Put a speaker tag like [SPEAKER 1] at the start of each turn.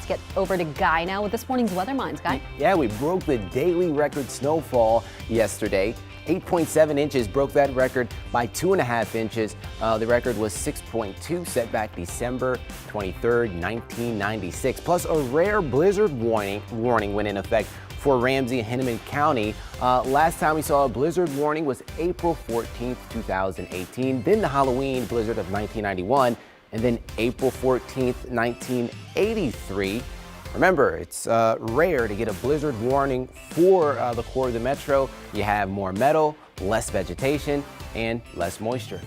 [SPEAKER 1] Let's get over to Guy now with this morning's Weather Minds. Guy?
[SPEAKER 2] Yeah, we broke the daily record snowfall yesterday. 8.7 inches, broke that record by 2.5 inches. The record was 6.2, set back December 23rd, 1996. Plus, a rare blizzard warning went in effect for Ramsey and Hennepin County. Last time we saw a blizzard warning was April 14th, 2018. Then the Halloween blizzard of 1991, and then April 14th, 1983. Remember, it's rare to get a blizzard warning for the core of the metro. You have more meadow, less vegetation, and less moisture.